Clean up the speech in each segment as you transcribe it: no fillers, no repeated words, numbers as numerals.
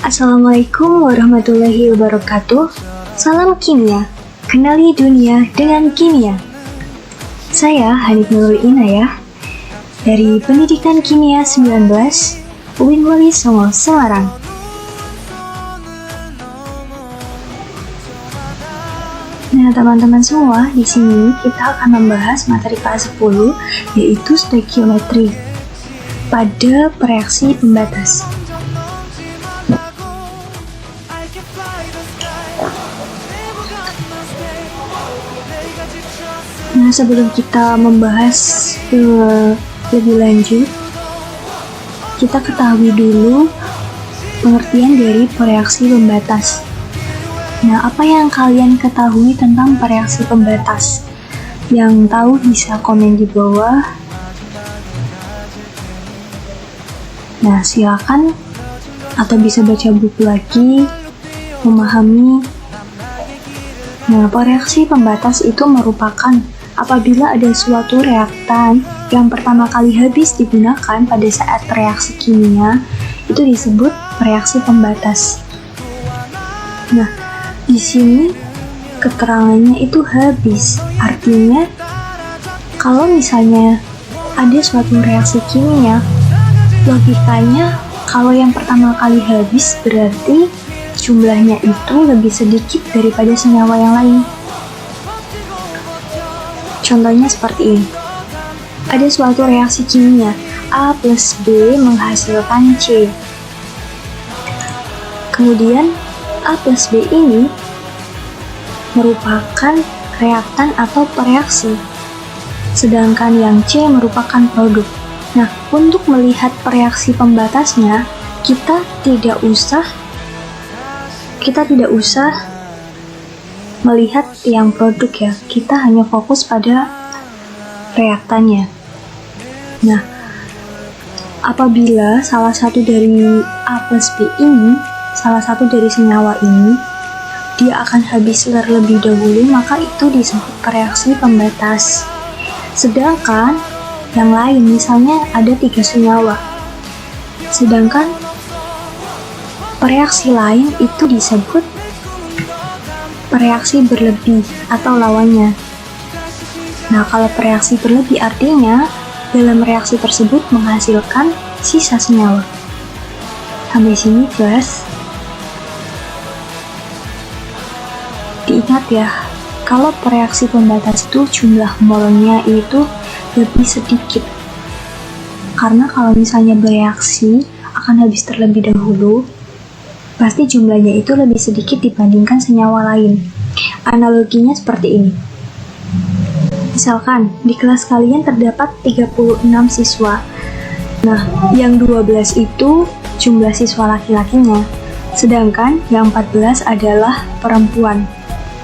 Assalamualaikum warahmatullahi wabarakatuh. Salam kimia, kenali dunia dengan kimia. Saya Hanif Nurul Inayah dari Pendidikan Kimia 19 UIN Wali Songo, Semarang. Nah, teman-teman semua, di sini kita akan membahas materi kelas 10 yaitu stoikiometri pada reaksi pembatas. Nah, sebelum kita membahas lebih lanjut, kita ketahui dulu pengertian dari reaksi pembatas. Nah, apa yang kalian ketahui tentang reaksi pembatas? Yang tahu bisa komen di bawah. Nah, silakan, atau bisa baca buku lagi, memahami. Nah, reaksi pembatas itu merupakan apabila ada suatu reaktan yang pertama kali habis digunakan pada saat reaksi kimia, itu disebut reaksi pembatas. Nah, di sini keterangannya itu habis. Artinya, kalau misalnya ada suatu reaksi kimia, logikanya kalau yang pertama kali habis berarti jumlahnya itu lebih sedikit daripada senyawa yang lain. Contohnya seperti ini. Ada suatu reaksi kimia, A plus B menghasilkan C. Kemudian, A plus B ini merupakan reaktan atau pereaksi, sedangkan yang C merupakan produk. Nah, untuk melihat reaksi pembatasnya, kita tidak usah melihat yang produk ya, kita hanya fokus pada reaktannya. Nah, apabila salah satu dari A plus B ini, salah satu dari senyawa ini, dia akan habis terlebih dahulu, maka itu disebut reaksi pembatas. Sedangkan yang lain, misalnya ada 3 senyawa, sedangkan reaksi lain itu disebut reaksi berlebih atau lawannya. Nah, kalau reaksi berlebih artinya dalam reaksi tersebut menghasilkan sisa senyawa. Sampai sini jelas? Diingat ya, kalau reaksi pembatas itu jumlah molnya itu lebih sedikit. Karena kalau misalnya bereaksi akan habis terlebih dahulu, pasti jumlahnya itu lebih sedikit dibandingkan senyawa lain. Analoginya seperti ini. Misalkan, di kelas kalian terdapat 36 siswa. Nah, yang 12 itu jumlah siswa laki-lakinya, sedangkan yang 14 adalah perempuan.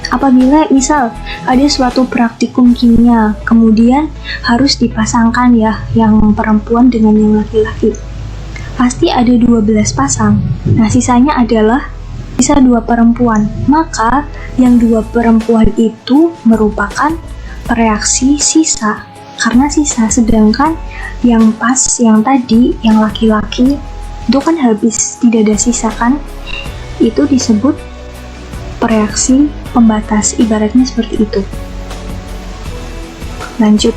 Apabila misal ada suatu praktikum kimia, kemudian harus dipasangkan ya yang perempuan dengan yang laki-laki. Pasti ada 12 pasang. Nah, sisanya adalah sisa 2 perempuan. Maka, yang 2 perempuan itu merupakan reaksi sisa. Karena sisa, sedangkan yang pas, yang tadi, yang laki-laki, itu kan habis, tidak ada sisa kan? Itu disebut reaksi pembatas. Ibaratnya seperti itu. Lanjut.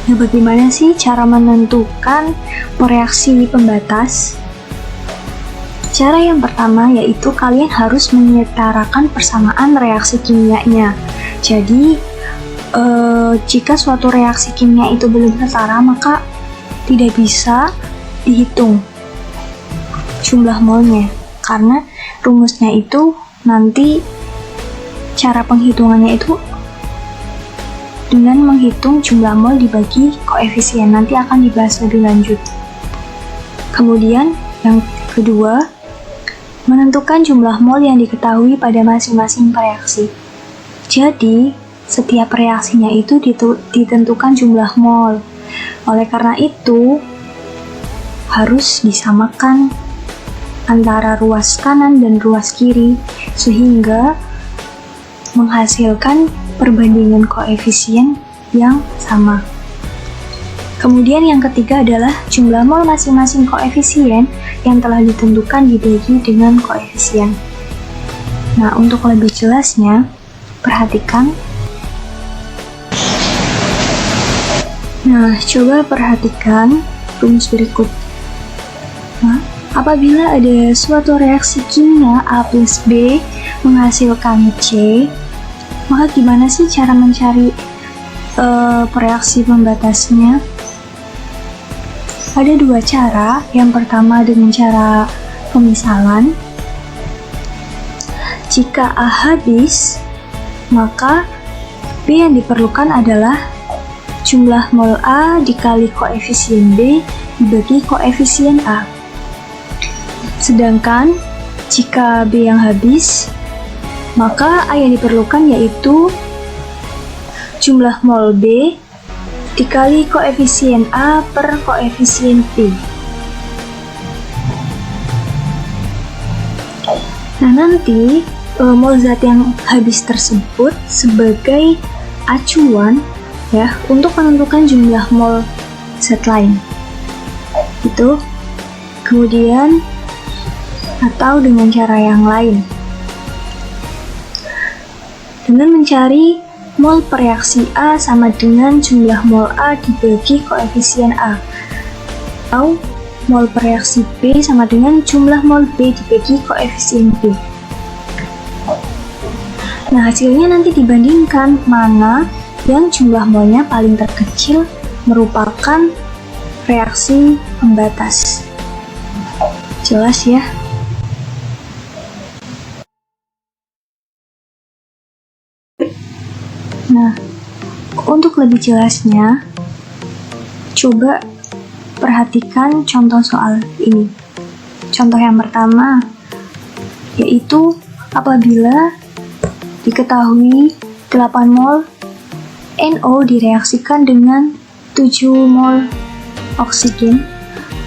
Nah, bagaimana sih cara menentukan reaksi pembatas? Cara yang pertama yaitu kalian harus menyetarakan persamaan reaksi kimianya. Jadi, jika suatu reaksi kimia itu belum setara, maka tidak bisa dihitung jumlah molnya. Karena rumusnya itu nanti cara penghitungannya itu dengan menghitung jumlah mol dibagi koefisien. Nanti akan dibahas lebih lanjut. Kemudian yang kedua, menentukan jumlah mol yang diketahui pada masing-masing reaksi. Jadi, setiap reaksinya itu ditentukan jumlah mol. Oleh karena itu, harus disamakan antara ruas kanan dan ruas kiri, sehingga menghasilkan perbandingan koefisien yang sama. Kemudian yang ketiga adalah jumlah mol masing-masing koefisien yang telah ditentukan dibagi dengan koefisien. Nah, untuk lebih jelasnya, perhatikan. Nah, coba perhatikan rumus berikut. Nah, apabila ada suatu reaksi kimia A plus B menghasilkan C, maka gimana sih cara mencari reaksi pembatasnya? Ada dua cara. Yang pertama dengan cara pemisalan. Jika A habis, maka B yang diperlukan adalah jumlah mol A dikali koefisien B dibagi koefisien A. Sedangkan jika B yang habis, maka A yang diperlukan yaitu jumlah mol B dikali koefisien A per koefisien B. Nah, nanti mol zat yang habis tersebut sebagai acuan ya untuk menentukan jumlah mol zat lain. Itu. Kemudian atau dengan cara yang lain. Dengan mencari mol per reaksi A sama dengan jumlah mol A dibagi koefisien A, atau mol per reaksi B sama dengan jumlah mol B dibagi koefisien B. Nah, hasilnya nanti dibandingkan mana yang jumlah molnya paling terkecil merupakan reaksi pembatas. Jelas ya? Nah, untuk lebih jelasnya, coba perhatikan contoh soal ini. Contoh yang pertama, yaitu apabila diketahui 8 mol NO direaksikan dengan 7 mol oksigen,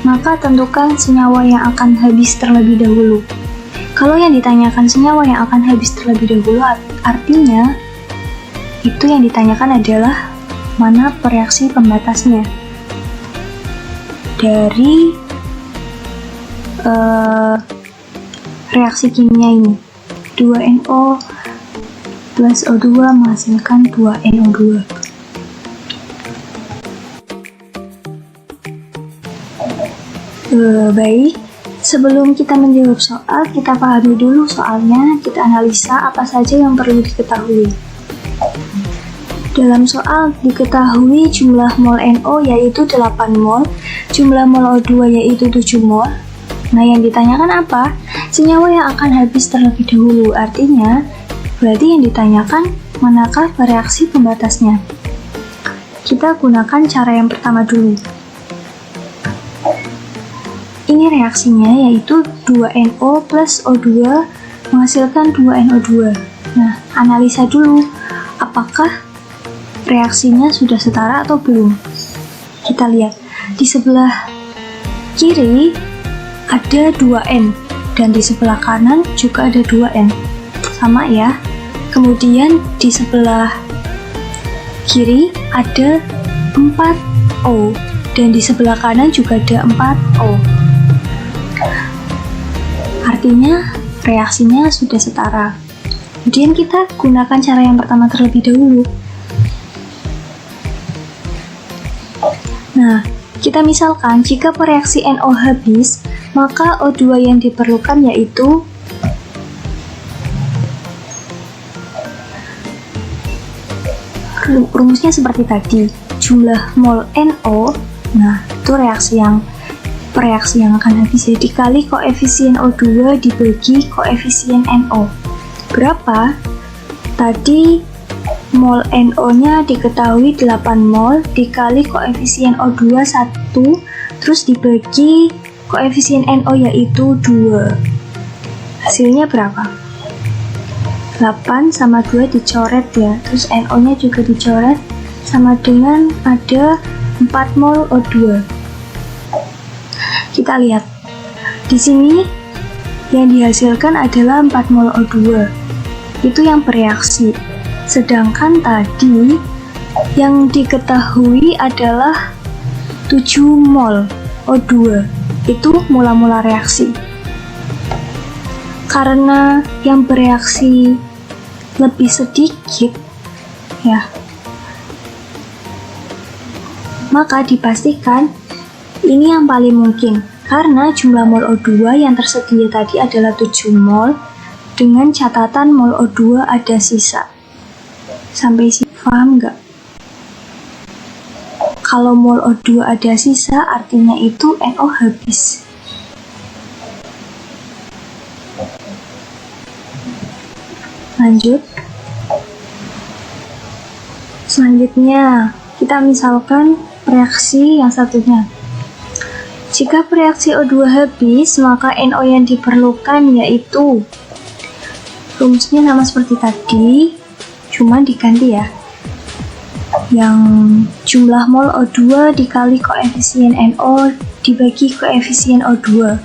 maka tentukan senyawa yang akan habis terlebih dahulu. Kalau yang ditanyakan senyawa yang akan habis terlebih dahulu, artinya itu yang ditanyakan adalah mana reaksi pembatasnya dari reaksi kimia ini. 2NO plus O2 menghasilkan 2NO2. Baik, sebelum kita menjawab soal, kita pahami dulu soalnya, kita analisa apa saja yang perlu diketahui. Dalam soal diketahui jumlah mol NO yaitu 8 mol, jumlah mol O2 yaitu 7 mol. Nah, yang ditanyakan apa? Senyawa yang akan habis terlebih dahulu. Artinya, berarti yang ditanyakan manakah reaksi pembatasnya. Kita gunakan cara yang pertama dulu. Ini reaksinya yaitu 2NO plus O2 menghasilkan 2NO2. Nah, analisa dulu apakah reaksinya sudah setara atau belum. Kita lihat di sebelah kiri ada 2N dan di sebelah kanan juga ada 2N, sama ya. Kemudian di sebelah kiri ada 4O dan di sebelah kanan juga ada 4O. Artinya reaksinya sudah setara. Kemudian kita gunakan cara yang pertama terlebih dahulu. Nah, kita misalkan jika reaksi NO habis, maka O2 yang diperlukan yaitu rumusnya seperti tadi, jumlah mol NO. Nah, itu reaksi yang akan habis ya, dikali koefisien O2 dibagi koefisien NO. Berapa? Tadi mol NO-nya diketahui 8 mol dikali koefisien O2 1, terus dibagi koefisien NO yaitu 2. Hasilnya berapa? 8 sama 2 dicoret ya, terus NO-nya juga dicoret, sama dengan ada 4 mol O2. Kita lihat, di sini yang dihasilkan adalah 4 mol O2. Itu yang bereaksi. Sedangkan tadi yang diketahui adalah 7 mol O2 itu mula-mula reaksi. Karena yang bereaksi lebih sedikit, ya, maka dipastikan ini yang paling mungkin, karena jumlah mol O2 yang tersedia tadi adalah 7 mol, dengan catatan mol O2 ada sisa. Sampai sini paham nggak? Kalau mol O2 ada sisa, artinya itu NO habis. Lanjut. Selanjutnya, kita misalkan reaksi yang satunya. Jika reaksi O2 habis, maka NO yang diperlukan yaitu, rumusnya sama seperti tadi, cuma diganti ya. Yang jumlah mol O2 dikali koefisien NO dibagi koefisien O2.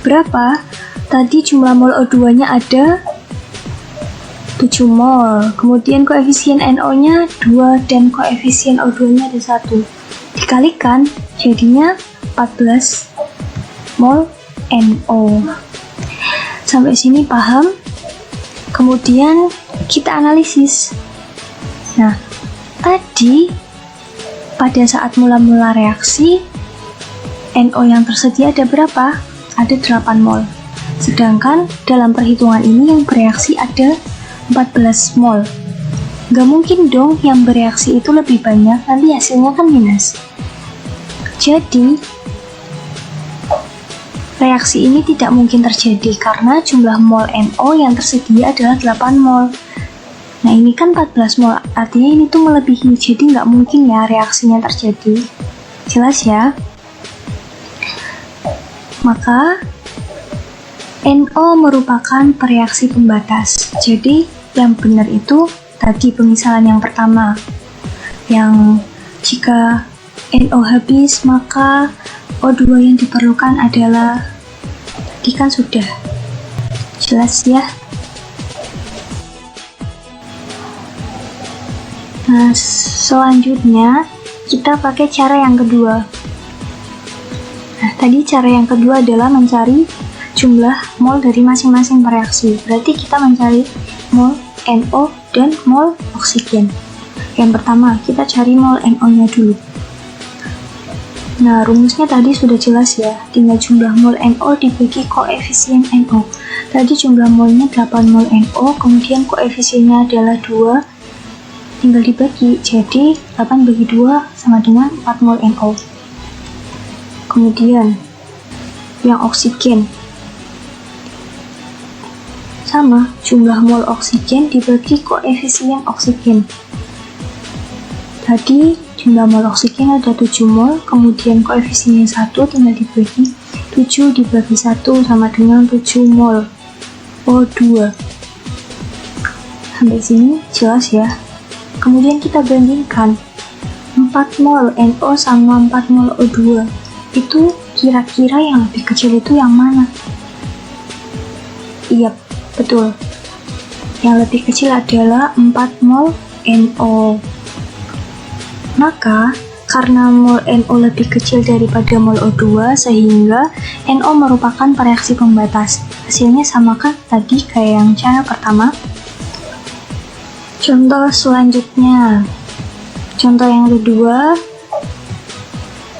Berapa? Tadi jumlah mol O2-nya ada 7 mol, kemudian koefisien NO-nya 2 dan koefisien O2-nya ada 1. Dikalikan, jadinya 14 mol NO. Sampai sini paham? Kemudian kita analisis. Nah, tadi pada saat mula-mula reaksi, NO yang tersedia ada berapa? Ada 8 mol. Sedangkan dalam perhitungan ini yang bereaksi ada 14 mol. Gak mungkin dong yang bereaksi itu lebih banyak, nanti hasilnya kan minus. Jadi, reaksi ini tidak mungkin terjadi karena jumlah mol NO yang tersedia adalah 8 mol. Nah, ini kan 14 mol, artinya ini tuh melebihi, jadi nggak mungkin ya reaksinya terjadi. Jelas ya? Maka, NO merupakan pereaksi pembatas. Jadi, yang benar itu tadi pemisalan yang pertama. Yang jika NO habis, maka O2 yang diperlukan adalah, tadi kan sudah jelas ya. Nah, selanjutnya kita pakai cara yang kedua. Nah, tadi cara yang kedua adalah mencari jumlah mol dari masing-masing reaksi. Berarti kita mencari mol NO dan mol oksigen. Yang pertama, kita cari mol NO-nya dulu. Nah, rumusnya tadi sudah jelas ya, tinggal jumlah mol NO dibagi koefisien NO. Tadi jumlah molnya 8 mol NO, kemudian koefisiennya adalah 2, tinggal dibagi, jadi 8 bagi 2 sama dengan 4 mol NO. Kemudian, yang oksigen, sama, jumlah mol oksigen dibagi koefisien oksigen. Tadi jumlah mol oksigen ada 7 mol, kemudian koefisiennya 1 tinggal dibagi 7 dibagi 1 sama dengan 7 mol O2. Sampai sini jelas ya. Kemudian kita bandingkan 4 mol NO sama 4 mol O2. Itu kira-kira yang lebih kecil itu yang mana? Iya, betul. Yang lebih kecil adalah 4 mol NO. Maka, karena mol NO lebih kecil daripada mol O2, sehingga NO merupakan pereaksi pembatas. Hasilnya sama kan tadi kayak yang cara pertama? Contoh selanjutnya. Contoh yang kedua,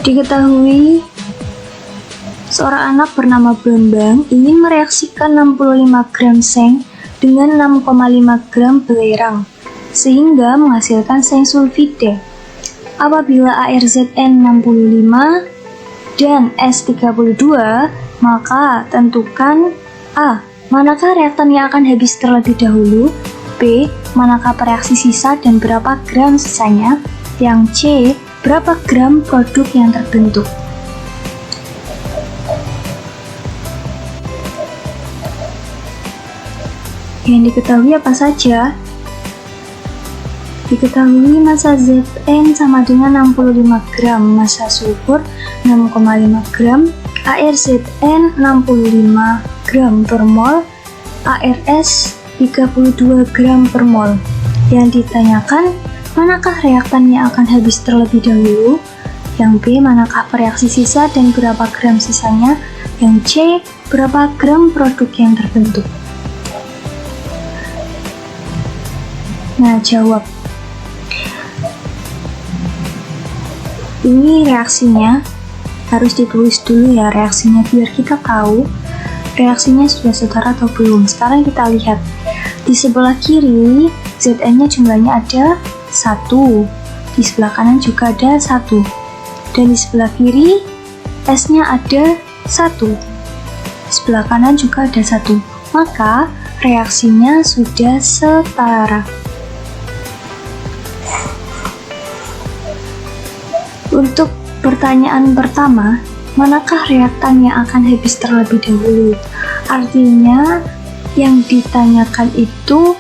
diketahui seorang anak bernama Bambang ingin mereaksikan 65 gram seng dengan 6,5 gram belerang, sehingga menghasilkan seng sulfide. Apabila ArZn 65 dan S32, maka tentukan A. Manakah reaktan yang akan habis terlebih dahulu? B. Manakah pereaksi sisa dan berapa gram sisanya? Yang C. Berapa gram produk yang terbentuk? Yang diketahui apa saja? Diketahui massa Zn sama dengan 65 gram, massa sulfur 6,5 gram, ArZn 65 gram per mol, ARS 32 gram per mol. Yang ditanyakan, manakah reaktan yang akan habis terlebih dahulu? Yang B, manakah reaksi sisa dan berapa gram sisanya? Yang C, berapa gram produk yang terbentuk? Nah, jawab. Ini reaksinya harus ditulis dulu ya, reaksinya biar kita tahu reaksinya sudah setara atau belum. Sekarang kita lihat di sebelah kiri Zn-nya jumlahnya ada 1, di sebelah kanan juga ada 1, dan di sebelah kiri S-nya ada 1, sebelah kanan juga ada 1, maka reaksinya sudah setara. Untuk pertanyaan pertama, manakah reaktan yang akan habis terlebih dahulu? Artinya yang ditanyakan itu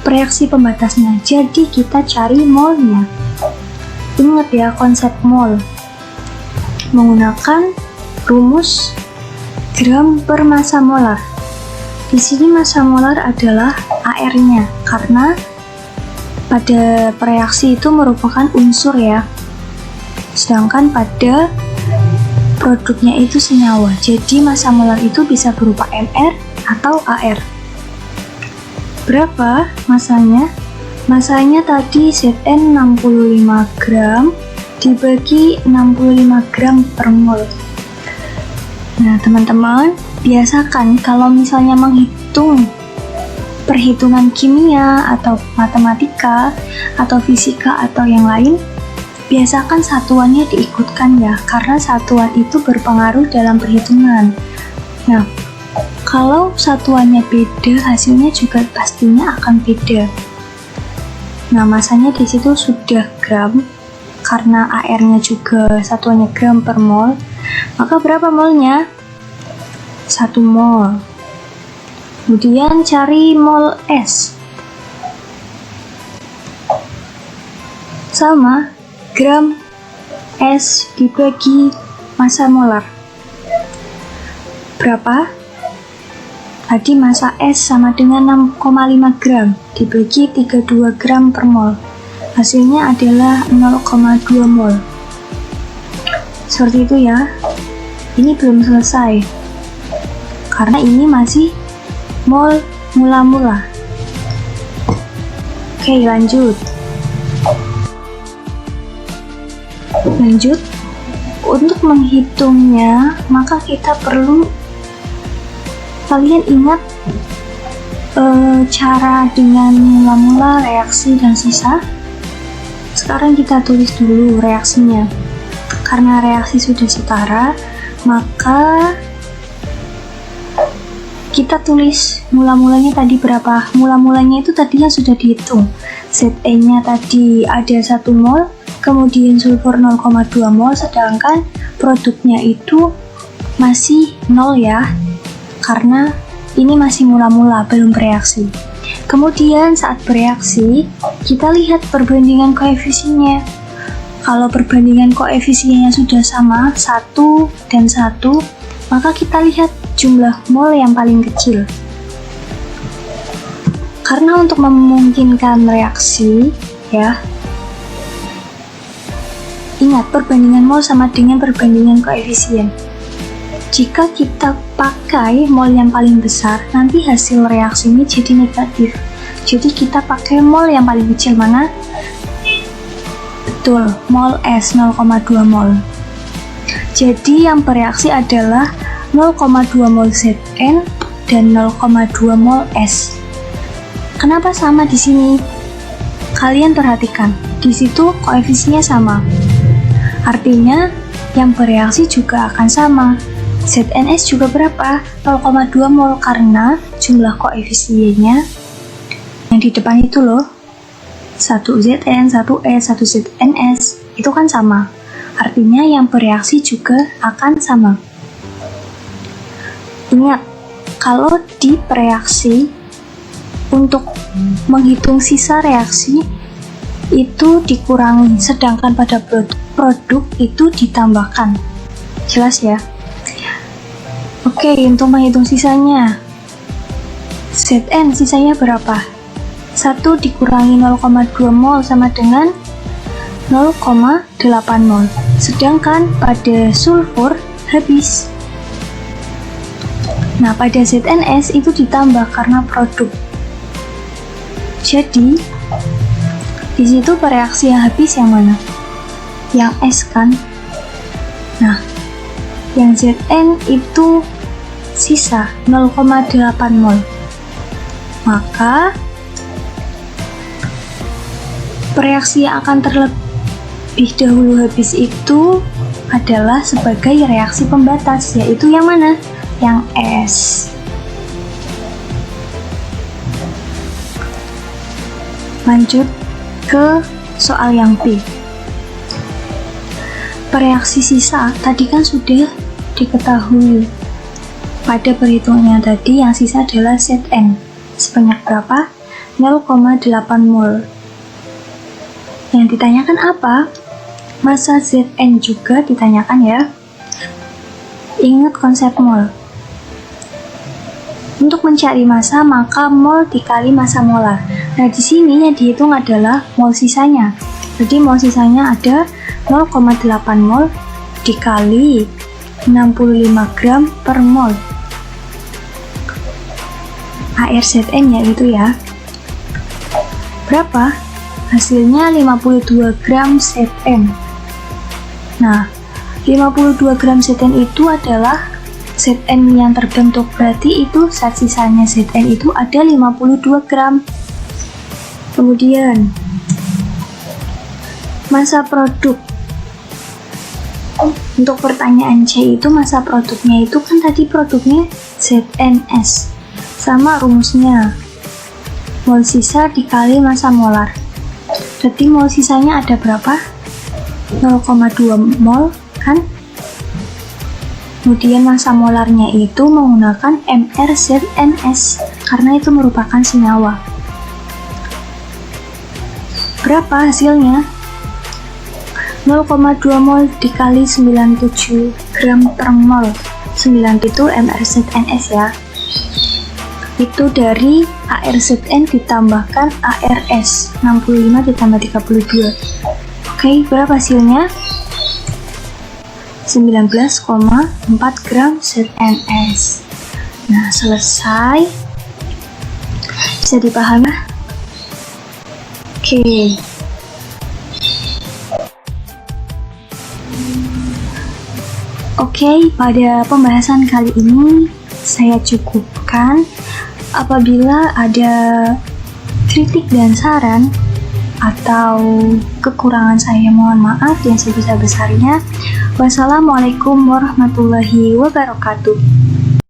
reaksi pembatasnya, jadi kita cari molnya. Ingat ya konsep mol, menggunakan rumus gram per massa molar. Di sini massa molar adalah AR-nya, karena pada reaksi itu merupakan unsur ya, sedangkan pada produknya itu senyawa, jadi massa molar itu bisa berupa MR atau AR. Berapa masanya? Masanya tadi Zn 65 gram dibagi 65 gram per mol. Nah teman-teman, biasakan kalau misalnya menghitung perhitungan kimia atau matematika atau fisika atau yang lain, biasakan satuannya diikutkan ya, karena satuan itu berpengaruh dalam perhitungan. Nah, kalau satuannya beda, hasilnya juga pastinya akan beda. Nah, masanya di situ sudah gram, karena AR-nya juga satuannya gram per mol. Maka berapa molnya? 1 mol. Kemudian cari mol S. Sama, gram S dibagi massa molar. Berapa? Tadi massa S sama dengan 6,5 gram dibagi 32 gram per mol. Hasilnya adalah 0,2 mol. Seperti itu ya. Ini belum selesai, karena ini masih mol mula-mula. Oke, lanjut. Untuk menghitungnya, maka kita perlu, kalian ingat cara dengan mula-mula, reaksi, dan sisa. Sekarang kita tulis dulu reaksinya. Karena reaksi sudah setara, maka kita tulis mula-mulanya tadi berapa. Mula-mulanya itu tadinya sudah dihitung. Zn-nya tadi ada 1 mol, kemudian sulfur 0,2 mol, sedangkan produknya itu masih 0 ya, karena ini masih mula-mula, belum bereaksi. Kemudian saat bereaksi, kita lihat perbandingan koefisiennya. Kalau perbandingan koefisiennya sudah sama, 1 dan 1, maka kita lihat jumlah mol yang paling kecil. Karena untuk memungkinkan reaksi, ya, ingat perbandingan mol sama dengan perbandingan koefisien. Jika kita pakai mol yang paling besar, nanti hasil reaksinya jadi negatif. Jadi kita pakai mol yang paling kecil, mana? Betul, mol S 0,2 mol. Jadi yang bereaksi adalah 0,2 mol Zn dan 0,2 mol S. Kenapa sama di sini? Kalian perhatikan, di situ koefisiennya sama. Artinya yang bereaksi juga akan sama. ZNS juga berapa? 0,2 mol, karena jumlah koefisiennya yang di depan itu loh, 1 Zn, 1 S, 1 ZNS, itu kan sama. Artinya yang bereaksi juga akan sama. Ingat, kalau di reaksi, untuk menghitung sisa reaksi itu dikurangi, sedangkan pada produk itu ditambahkan. Jelas ya? Oke, untuk menghitung sisanya, Zn sisanya berapa? 1 dikurangi 0,2 mol sama dengan 0,8 mol. sedangkan pada sulfur habis. Nah, pada ZNS itu ditambah karena produk. Jadi, di situ reaksi yang habis yang mana? Yang S kan? Nah, yang Zn itu sisa 0,8 mol. Maka, reaksi yang akan terlebih dahulu habis itu adalah sebagai reaksi pembatas, yaitu yang mana? Yang S. Lanjut ke soal yang B. Reaksi sisa tadi kan sudah diketahui pada perhitungannya tadi, yang sisa adalah Zn sebanyak berapa? 0,8 mol. Yang ditanyakan apa? Massa Zn juga ditanyakan ya. Ingat konsep mol. Untuk mencari massa, maka mol dikali massa molar. Nah, di sini yang dihitung adalah mol sisanya. Jadi mol sisanya ada 0,8 mol dikali 65 gram per mol. ARZN-nya itu ya. Berapa? Hasilnya 52 gram Zn. Nah, 52 gram Zn itu adalah Zn yang terbentuk, berarti itu zat sisanya Zn itu ada 52 gram. Kemudian massa produk. Untuk pertanyaan C itu massa produknya itu kan tadi produknya ZNS. Sama rumusnya. Mol sisa dikali massa molar. Berarti mol sisanya ada berapa? 0,2 mol kan? Kemudian massa molarnya itu menggunakan MrZNS karena itu merupakan senyawa. Berapa hasilnya? 0,2 mol dikali 97 gram per mol. 9 itu MrZNS ya. Itu dari ARZN ditambahkan ARS. 65 ditambah 32. Oke, berapa hasilnya? 19,4 gram ZNS. Nah, selesai. Bisa dipahami? Oke. Oke, pada pembahasan kali ini saya cukupkan. Apabila ada kritik dan saran atau kekurangan saya, mohon maaf yang sebesar-besarnya. Wassalamualaikum warahmatullahi wabarakatuh.